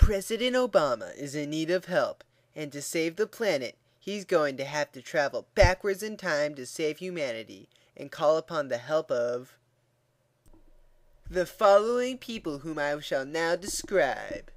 President Obama is in need of help, and to save the planet, he's going to have to travel backwards in time to save humanity and call upon the help of the following people whom I shall now describe.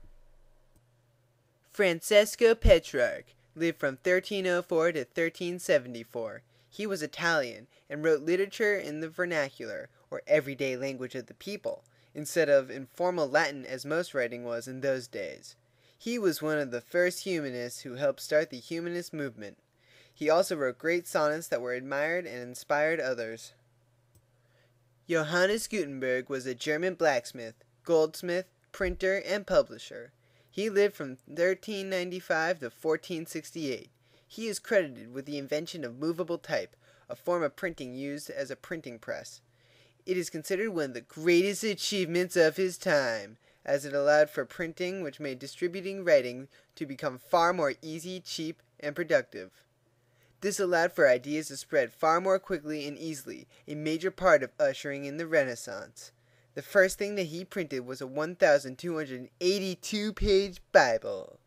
Francesco Petrarch lived from 1304 to 1374. He was Italian and wrote literature in the vernacular, or everyday language of the people, instead of informal Latin as most writing was in those days. He was one of the first humanists who helped start the humanist movement. He also wrote great sonnets that were admired and inspired others. Johannes Gutenberg was a German blacksmith, goldsmith, printer, and publisher. He lived from 1395 to 1468. He is credited with the invention of movable type, a form of printing used as a printing press. It is considered one of the greatest achievements of his time, as it allowed for printing, which made distributing writing to become far more easy, cheap, and productive. This allowed for ideas to spread far more quickly and easily, a major part of ushering in the Renaissance. The first thing that he printed was a 1,282-page Bible.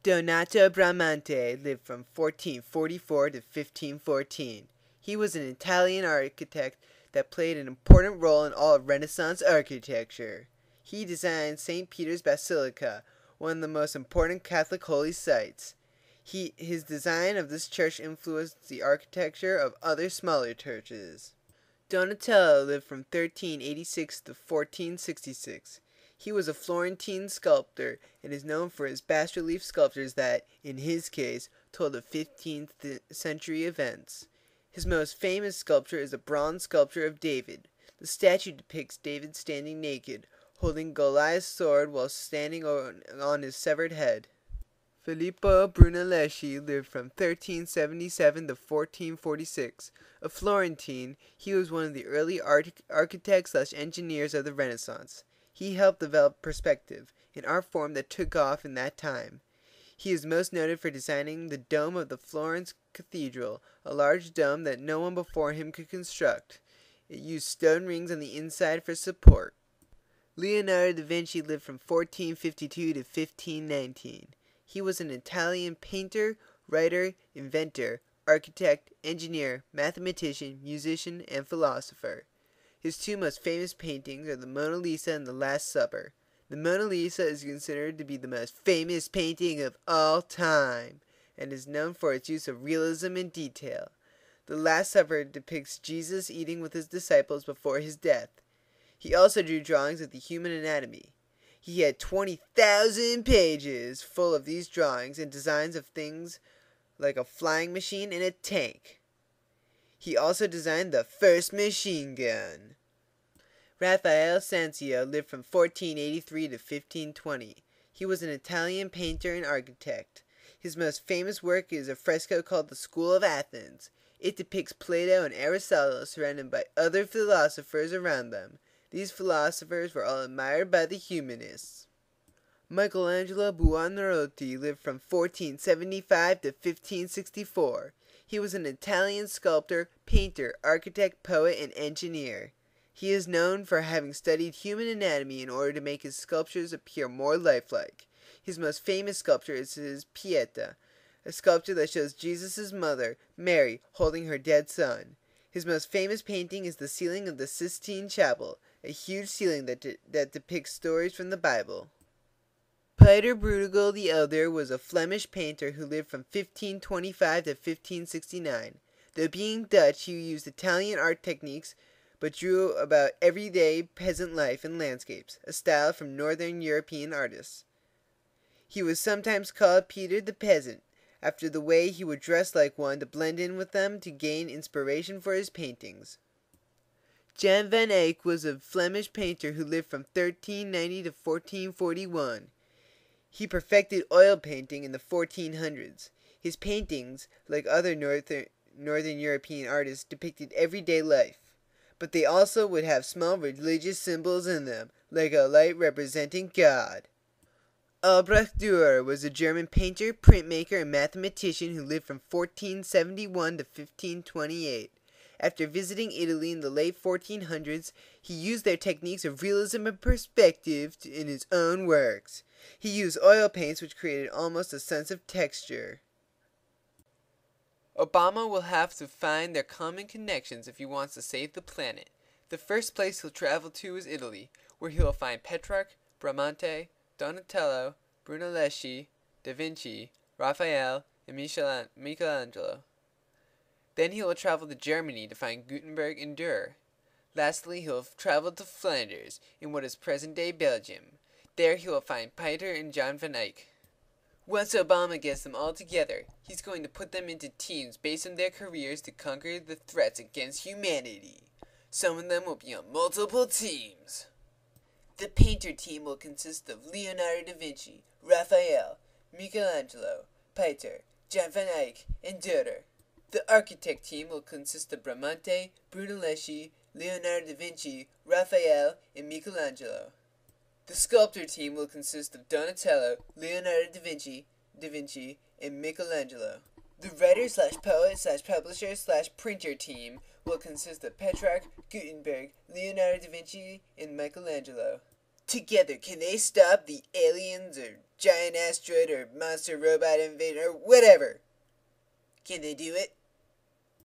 Donato Bramante lived from 1444 to 1514. He was an Italian architect that played an important role in all of Renaissance architecture. He designed St. Peter's Basilica, one of the most important Catholic holy sites. His design of this church influenced the architecture of other smaller churches. Donatello lived from 1386 to 1466. He was a Florentine sculptor and is known for his bas-relief sculptures that, in his case, told of 15th century events. His most famous sculpture is a bronze sculpture of David. The statue depicts David standing naked, holding Goliath's sword while standing on his severed head. Filippo Brunelleschi lived from 1377 to 1446. A Florentine, he was one of the early architects/engineers of the Renaissance. He helped develop perspective, an art form that took off in that time. He is most noted for designing the dome of the Florence Cathedral, a large dome that no one before him could construct. It used stone rings on the inside for support. Leonardo da Vinci lived from 1452 to 1519. He was an Italian painter, writer, inventor, architect, engineer, mathematician, musician, and philosopher. His two most famous paintings are the Mona Lisa and the Last Supper. The Mona Lisa is considered to be the most famous painting of all time, and is known for its use of realism and detail. The Last Supper depicts Jesus eating with his disciples before his death. He also drew drawings of the human anatomy. He had 20,000 pages full of these drawings and designs of things like a flying machine and a tank. He also designed the first machine gun. Raphael lived from 1483 to 1520. He was an Italian painter and architect. His most famous work is a fresco called the School of Athens. It depicts Plato and Aristotle surrounded by other philosophers around them. These philosophers were all admired by the humanists. Michelangelo Buonarroti lived from 1475 to 1564. He was an Italian sculptor, painter, architect, poet, and engineer. He is known for having studied human anatomy in order to make his sculptures appear more lifelike. His most famous sculpture is his Pieta, a sculpture that shows Jesus' mother, Mary, holding her dead son. His most famous painting is the ceiling of the Sistine Chapel, a huge ceiling that depicts stories from the Bible. Peter Bruegel the Elder was a Flemish painter who lived from 1525 to 1569. Though being Dutch, he used Italian art techniques, but drew about everyday peasant life and landscapes, a style from Northern European artists. He was sometimes called Peter the Peasant, after the way he would dress like one to blend in with them to gain inspiration for his paintings. Jan van Eyck was a Flemish painter who lived from 1390 to 1441. He perfected oil painting in the 1400s. His paintings, like other Northern European artists, depicted everyday life, but they also would have small religious symbols in them, like a light representing God. Albrecht Dürer was a German painter, printmaker, and mathematician who lived from 1471 to 1528. After visiting Italy in the late 1400s, he used their techniques of realism and perspective in his own works. He used oil paints which created almost a sense of texture. Obama will have to find their common connections if he wants to save the planet. The first place he'll travel to is Italy, where he will find Petrarch, Bramante, Donatello, Brunelleschi, Da Vinci, Raphael, and Michelangelo. Then he will travel to Germany to find Gutenberg and Dürer. Lastly, he will travel to Flanders, in what is present-day Belgium. There he will find Pieter and Jan van Eyck. Once Obama gets them all together, he's going to put them into teams based on their careers to conquer the threats against humanity. Some of them will be on multiple teams. The painter team will consist of Leonardo da Vinci, Raphael, Michelangelo, Pieter, Jan van Eyck, and Dürer. The architect team will consist of Bramante, Brunelleschi, Leonardo da Vinci, Raphael, and Michelangelo. The sculptor team will consist of Donatello, Leonardo da Vinci, and Michelangelo. The writer/poet/publisher/printer team will consist of Petrarch, Gutenberg, Leonardo da Vinci, and Michelangelo. Together, can they stop the aliens or giant asteroid or monster robot invader or whatever? Can they do it?